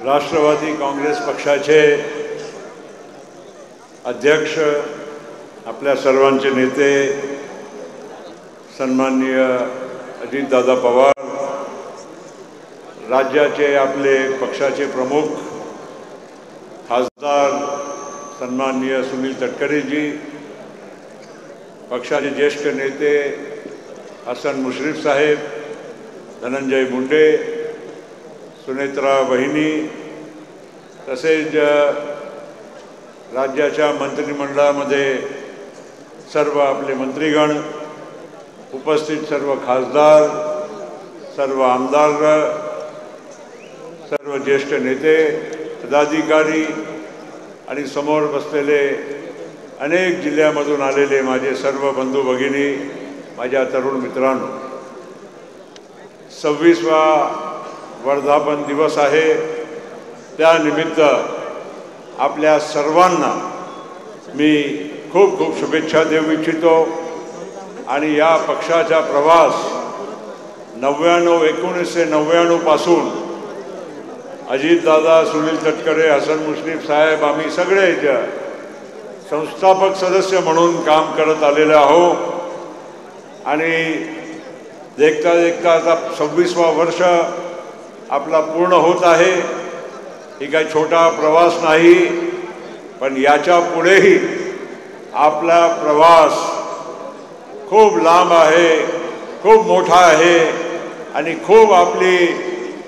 राष्ट्रवादी काँग्रेस पक्षाचे अध्यक्ष, आपल्या सर्वांचे नेते सन्माननीय अजितदादा पवार, राज्याचे आपले पक्षाचे प्रमुख खासदार सन्माननीय सुनील तटकरेजी, पक्षाचे ज्येष्ठ नेते हसन मुश्रीफ साहेब, धनंजय मुंडे, सुनेत्रा बहिनी, तसेच राज्याच्या मंत्रिमंडळामध्ये सर्व आपले मंत्रीगण, उपस्थित सर्व खासदार, सर्व आमदार, सर्व ज्येष्ठ नेते, पदाधिकारी आणि समोर बसलेले अनेक जिल्ह्यामधून आलेले माझे सर्व बंधू भगिनी, माझ्या तरुण मित्रांनो, 26वा वर्धापन दिवस आहे। त्यानिमित्त आपल्या सर्वांना मी खूप खूप शुभेच्छा देऊ इच्छितो आणि या पक्षाचा प्रवास 1999 पासून अजितदादा, सुनील तटकरे, हसन मुश्रीफ साहेब, आम्ही सगळे संस्थापक सदस्य म्हणून काम करत आलेले आहोत आणि देखता देखता आता 26वा वर्ष आपला पूर्ण होत आहे। ही काही छोटा प्रवास नाही, पण याच्या पुढेही आपला प्रवास खूप लांब आहे, खूप मोठा आहे आणि खूप आपली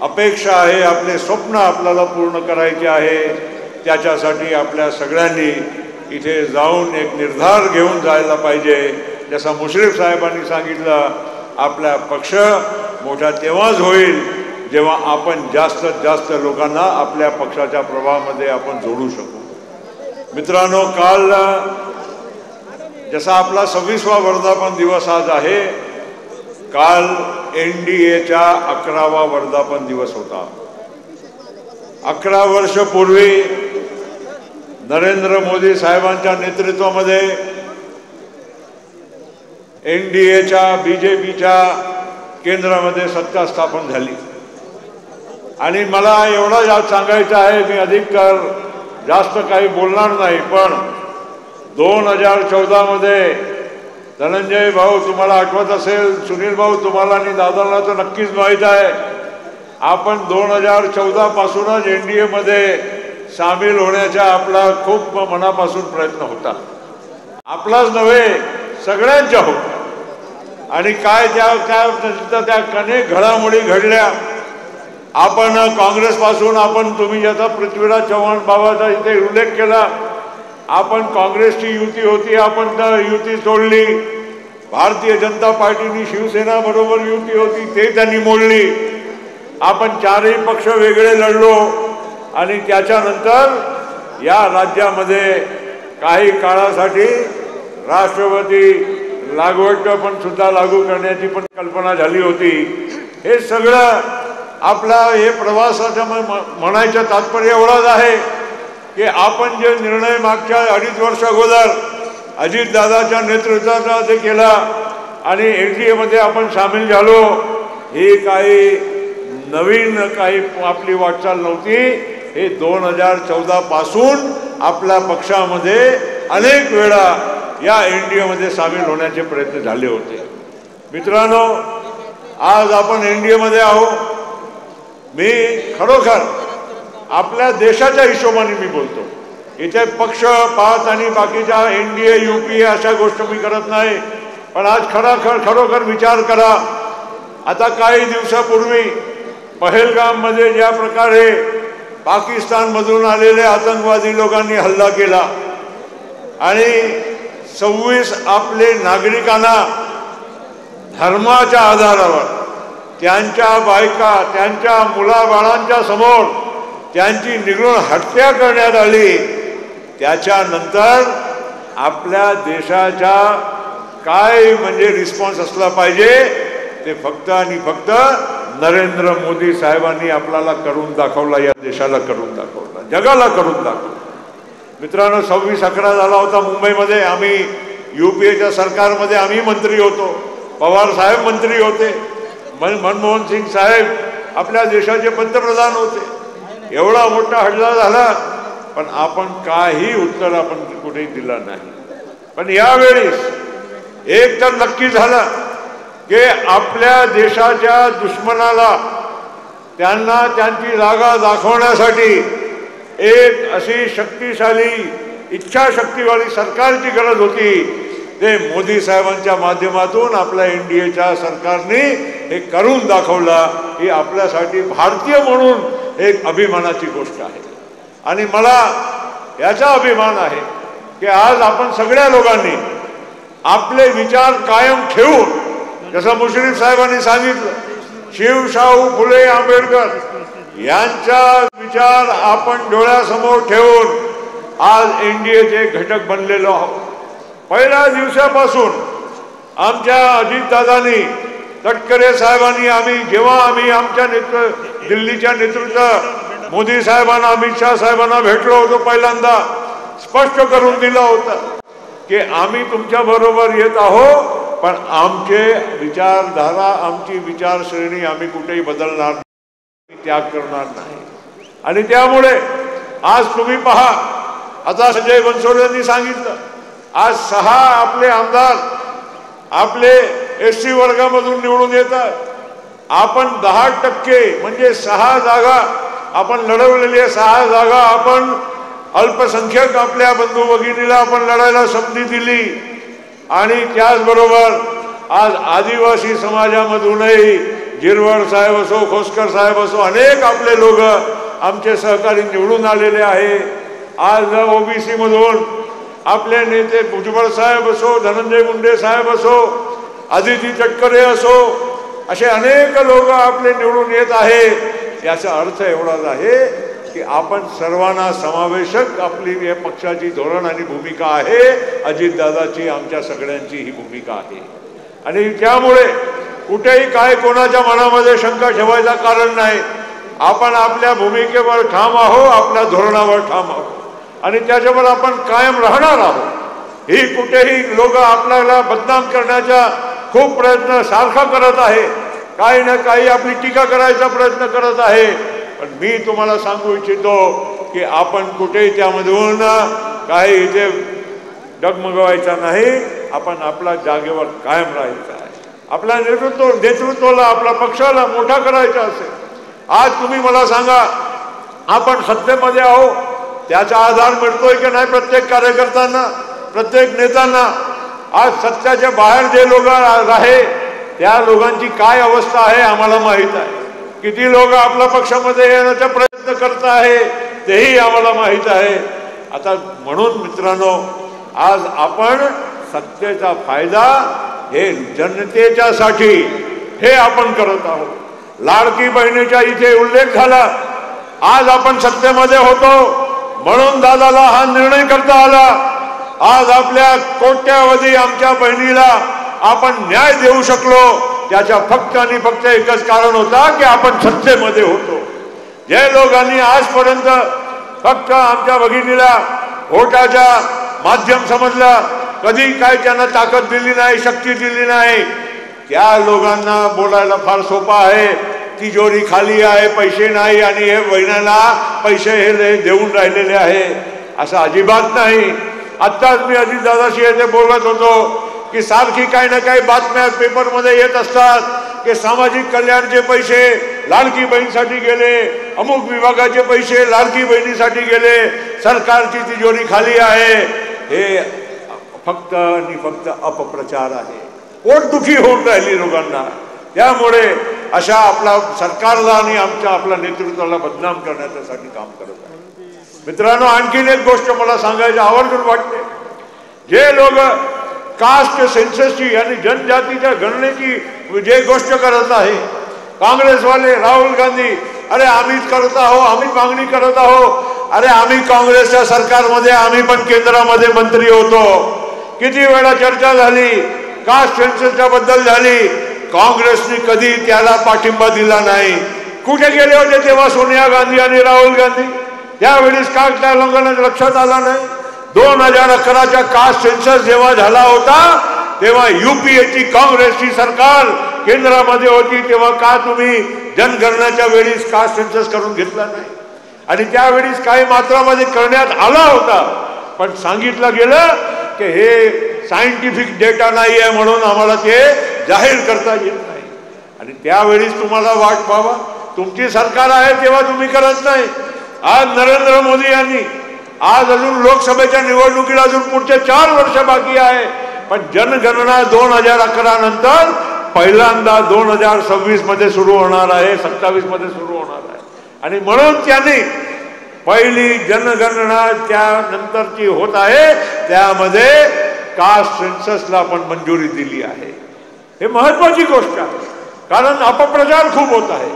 अपेक्षा आहे, आपले स्वप्न आपल्याला पूर्ण करायचे आहे। त्याच्यासाठी आपल्या सगळ्यांनी इथे जाऊन एक निर्धार घेऊन जायला पाहिजे। जसा मुश्रीफ साहेबांनी सांगितलं, आपला पक्ष मोठा तेव्हाच होईल जेव्हा आपण जास्तीत जास्त लोकांना आपल्या पक्षाच्या प्रवाहामध्ये आपण जोडू शकू। मित्रांनो, काल जसा आपला 26वा वर्धापन दिवस आज आहे, काल NDAचा 11वा वर्धापन दिवस होता। 11 वर्ष पूर्वी नरेंद्र मोदी साहेबांच्या नेतृत्वामध्ये NDAच्या BJPच्या केंद्रामध्ये सत्ता स्थापन झाली आणि मला एवढा सांगायचं आहे, मी अधिक जास्त काही बोलणार नाही, पण 2014 मध्ये धनंजय भाऊ, तुम्हाला आठवत असेल, सुनील भाऊ तुम्हाला आणि दादाला तर नक्कीच माहीत आहे, आपण 2014 पासूनच NDA मध्ये सामील होण्याचा आपला खूप मनापासून प्रयत्न होता। आपलाच नव्हे, सगळ्यांचा होता आणि काय त्या अनेक घडामोडी घडल्या। आपण काँग्रेस पासून, आपण तुम्ही ज्याचा पृथ्वीराज चव्हाण बाबाचा इथे उल्लेख केला, आपण काँग्रेसची युती होती, आपण युती सोडली। भारतीय जनता पार्टीनी शिवसेना बरोबर युती होती, ते त्यांनी मोडली। आपण चारही पक्ष वेगळे लढलो आणि त्याच्यानंतर या राज्यामध्ये काही काळासाठी राष्ट्रवादी लागवड पण सुद्धा लागू करण्याची पण कल्पना झाली होती। हे सगळं आपला हे प्रवासाचं म्हणायचं तात्पर्य एवढंच आहे की आपण जे निर्णय मागच्या 2.5 वर्ष अगोदर अजितदादाच्या नेतृत्वात ते केला आणि NDA मध्ये आपण सामील झालो, ही काही नवीन काही आपली वाटचाल नव्हती। हे 2014 पासून आपल्या पक्षामध्ये अनेक वेळा या NDA मध्ये सामील होण्याचे प्रयत्न झाले होते। मित्रांनो, आज आपण NDA मध्ये आहोत। मी खरोखर आपल्या देशाच्या हिशोबाने मी बोलतो, इथे पक्ष पात आणि बाकीच्या NDA UPA अशा गोष्टी मी करत नाही, पण आज खरोखर विचार करा। आता काही दिवसापूर्वी पहलगाम मध्ये ज्या प्रकारे पाकिस्तानमधून आलेले आतंकवादी लोकांनी हल्ला केला आणि 26 आपले नागरिकांना धर्माच्या आधारावर त्यांच्या बायका, त्यांच्या मुलाबाळांच्या समोर त्यांची निर्घृण हत्या करण्यात आली। त्याच्यानंतर आपल्या देशाचा काय म्हणजे रिस्पॉन्स असला पाहिजे, ते फक्त आणि फक्त नरेंद्र मोदी साहेबांनी आपल्याला करून दाखवला, या देशाला करून दाखवला, जगाला करून दाखवला। मित्रांनो, 26/11 झाला होता मुंबईमध्ये। आम्ही UPAच्या सरकारमध्ये आम्ही मंत्री होतो, पवार साहेब मंत्री होते, मनमोहन सिंग साहेब आपल्या देशाचे पंतप्रधान होते। एवढा मोठा हल्ला झाला, पण आपण काही उत्तर आपण कुठेही दिलं नाही. पण यावेळी एक तर नक्की झालं की आपल्या देशाच्या दुश्मनाला त्यांना त्यांची जागा दाखवण्यासाठी एक अशी शक्तिशाली इच्छाशक्तीवाली सरकारची गरज होती. ते मोदी साहेबांच्या माध्यमातून आपल्या एनडीएच्या सरकारने हे करून दाखवलं. ही आपल्यासाठी भारतीय म्हणून एक अभिमानाची गोष्ट आहे. आणि मला याचा अभिमान आहे की आज आपण सगळ्या लोकांनी आपले विचार कायम ठेवून, जसं मुश्रीफ साहेबांनी सांगितलं, शिवशाहू फुले आंबेडकर यांचा विचार आपण डोळ्यासमोर ठेवून आज एनडीएचे घटक बनलेलो आहोत. पहिल्या दिवसापासून आमच्या अजितदादांनी, तटकरे साहेबांनी जेव्हा आम्ही आमच्या दिल्लीच्या नेतृत्व मोदी साहेबांना, अमित शाह साहेबांना भेटलो होतो, पहिल्यांदा स्पष्ट करून दिलं होतं की आम्ही तुमच्या बरोबर येत आहोत, पण आमचे विचारधारा, आमची विचारश्रेणी आम्ही कुठेही बदलणार नाही, त्याग करणार नाही. आणि त्यामुळे आज तुम्ही पहा, आता संजय बनसोडे यांनी सांगितलं, आज 6 आपले आमदार आपले एससी वर्गामधून निवडून येतात. आपण 10% म्हणजे 6 जागा आपण लढवलेली आहे. 6 जागा आपण अल्पसंख्याक आपल्या बंधू भगिनीला आपण लढायला संधी दिली. आणि त्याचबरोबर आज आदिवासी समाजामधूनही जिरवळ साहेब असो, खोसकर साहेब असो, अनेक आपले लोक आमचे सहकारी निवडून आलेले आहे. आज ओबीसी मधून आपले नेते भुजबळ साहेब असो, धनंजय मुंडे साहेब असो, आदिती तटकरे असो, असे अनेक लोक आपले निवडून येत आहे. याचा अर्थ एवढाच आहे की आपण सर्वांना समावेशक आपली या पक्षाची धोरण आणि भूमिका आहे. अजितदादाची, आमच्या सगळ्यांची ही भूमिका आहे. आणि त्यामुळे कुठेही काय कोणाच्या मनामध्ये शंका ठेवायचा कारण नाही. आपण आपल्या भूमिकेवर ठाम आहोत, आपल्या धोरणावर ठाम आहोत आणि त्याच्यावर आपण कायम राहणार आहोत. ही कुठेही लोक आपल्याला बदनाम करण्याचा खूप प्रयत्न सारखा करत आहे, काही ना काही आपली टीका करायचा प्रयत्न करत आहे. पण मी तुम्हाला सांगू इच्छितो की आपण कुठेही त्यामधून काही इथे डगमगवायचा नाही. आपण आपल्या जागेवर कायम राहायचं आहे. आपल्या नेतृत्वाला, आपल्या पक्षाला मोठा करायचा असेल, आज तुम्ही मला सांगा, आपण सत्तेमध्ये आहो, त्याचा आधार मिळतोय की नाही प्रत्येक कार्यकर्त्यांना, प्रत्येक नेत्यांना? आज सत्याच्या बाहेर जे लोक आहे त्या लोकांची काय अवस्था आहे आम्हाला माहीत आहे. किती लोक आपल्या पक्षामध्ये येण्याचा प्रयत्न करत आहे तेही आम्हाला माहीत आहे. आता म्हणून मित्रांनो, आज आपण सत्तेचा फायदा हे जनतेच्यासाठी हे आपण करत आहोत. लाडकी बहिणीचा इथे उल्लेख झाला. आज आपण सत्तेमध्ये होतो म्हणून दादाला हा निर्णय करता आला. आज आपल्या कोट्यावधी आमच्या बहिणीला आपण न्याय देऊ शकलो. त्याच्या फक्त आणि फक्त एकच कारण होता की आपण सत्तेमध्ये होतो. जे लोकांनी आजपर्यंत फक्त आमच्या भगिनीला व्होटाचा माध्यम समजला, कधी काय त्यांना ताकद दिली नाही, शक्ती दिली नाही, त्या लोकांना बोलायला फार सोपा आहे. तिजोरी खाली आहे, पैसे नाही आणि हे बहिणाला पैसे हे देऊन राहिलेले आहे, असं अजिबात नाही. आत्ताच मी अजितदादाशी येथे बोलत होतो की सारखी काही ना काही बातम्या पेपरमध्ये येत असतात की सामाजिक कल्याणचे पैसे लाडकी बहीणसाठी गेले, अमुक विभागाचे पैसे लाडकी बहिणीसाठी गेले, सरकारची तिजोरी खाली आहे. हे फक्त आणि फक्त अपप्रचार आहे. पोटदुखी होऊन राहिली लोकांना. त्यामुळे अशा आपला सरकारला आणि आपल्या नेतृत्वाला बदनाम करण्यासाठी काम करत आहे. मित्रांनो, आणखीन एक गोष्ट मला सांगायची आवर्जून वाटते. जे लोक कास्ट सेन्ससची आणि जनजातीच्या गणनेची जे गोष्ट करत आहे, काँग्रेसवाले, राहुल गांधी, अरे आम्हीच करत आहोत, आम्ही मागणी करत आहोत. अरे आम्ही काँग्रेसच्या सरकारमध्ये, आम्ही पण केंद्रामध्ये मंत्री होतो. किती वेळा चर्चा झाली, कास्ट सेन्ससच्या बद्दल झाली. काँग्रेसने कधी त्याला पाठिंबा दिला नाही. कुठे गेले होते तेव्हा सोनिया गांधी आणि राहुल गांधी? त्यावेळेस का त्या लोकांना लक्षात आला नाही? 2011च्या कास्ट सेन्सस जेव्हा झाला होता तेव्हा यूपीएची काँग्रेसची सरकार केंद्रामध्ये होती, तेव्हा का तुम्ही जनगणनाच्या वेळी कास्ट सेन्सस करून घेतला नाही? आणि त्यावेळीस काही मात्रामध्ये करण्यात आला होता, पण सांगितलं गेलं की हे सायंटिफिक डेटा नाही आहे म्हणून आम्हाला ते जाहीर करता येत नाही. आणि त्यावेळीस तुम्हाला वाट पाहावा, तुमची सरकार आहे तेव्हा तुम्ही करत नाही. आज नरेंद्र मोदी यांनी, आज अजून लोकसभेच्या निवडणुकीला अजून पुढचे 4 वर्ष बाकी आहे, पण जनगणना 2011 नंतर पहिल्यांदा 2026 मध्ये सुरू होणार आहे, 27 मध्ये सुरू होणार आहे. आणि म्हणून त्यांनी पहिली जनगणना त्यानंतरची होत आहे, त्यामध्ये कास्ट सेन्ससला पण मंजुरी दिली आहे. हे महत्वाची गोष्ट आहे, कारण अपप्रचार खूप होत आहे.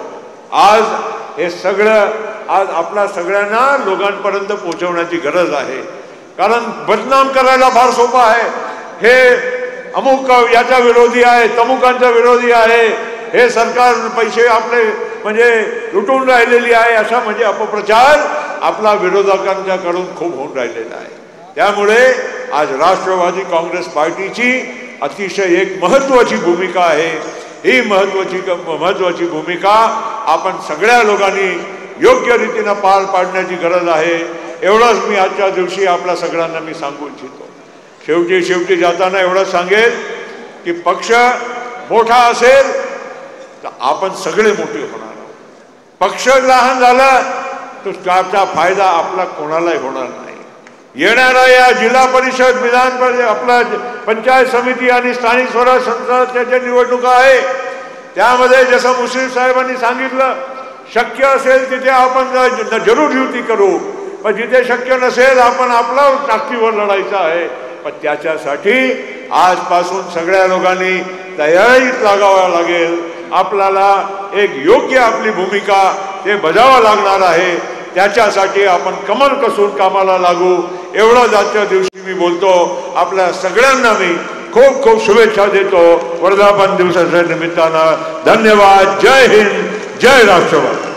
आज हे सगळं आज आपल्या सगळ्यांना लोकांपर्यंत पोहोचवण्याची गरज आहे, कारण बदनाम करायला फार सोपं आहे. हे अमुक याच्या विरोधी आहे, तमुकांच्या विरोधी आहे, हे सरकार पैसे आपले म्हणजे लुटून राहिलेली आहे, असा म्हणजे अपप्रचार आपला विरोधकांच्याकडून खूप होऊन राहिलेला आहे. त्यामुळे आज राष्ट्रवादी काँग्रेस पार्टीची अतिशय एक महत्वाची भूमिका आहे. ही महत्वाची भूमिका आपण सगळ्या लोकांनी योग्य रीतीने पार पाडण्याची गरज आहे. एवढंच मी आजच्या दिवशी आपल्या सगळ्यांना मी सांगू इच्छितो. शेवटी जाताना एवढंच सांगेल की पक्ष मोठा असेल तर आपण सगळे मोठे होणार. पक्ष लहान झाला तर त्याचा फायदा आपला कोणालाही होणार नाही. येणाऱ्या या जिल्हा परिषद, विधान परिषद, आपला पंचायत समिती आणि स्थानिक स्वराज्य संस्थांच्या निवडणुका आहे, त्यामध्ये जसं मुश्रीफ साहेबांनी सांगितलं, शक्य असेल तिथे आपण जरूर युती करू, पण जिथे शक्य नसेल आपण आपला ताकदीवर लढायचं आहे. पण त्याच्यासाठी आजपासून सगळ्या लोकांनी तयारीत लागावं लागेल. आपल्याला एक योग्य आपली भूमिका ते बजावावं लागणार आहे. त्याच्यासाठी आपण कमर कसून कामाला लागू. एवढंच आजच्या दिवशी मी बोलतो. आपल्या सगळ्यांना मी खूप खूप शुभेच्छा देतो वर्धापन दिवसाच्या निमित्तानं. धन्यवाद. जय हिंद, जय राष्ट्रवादी.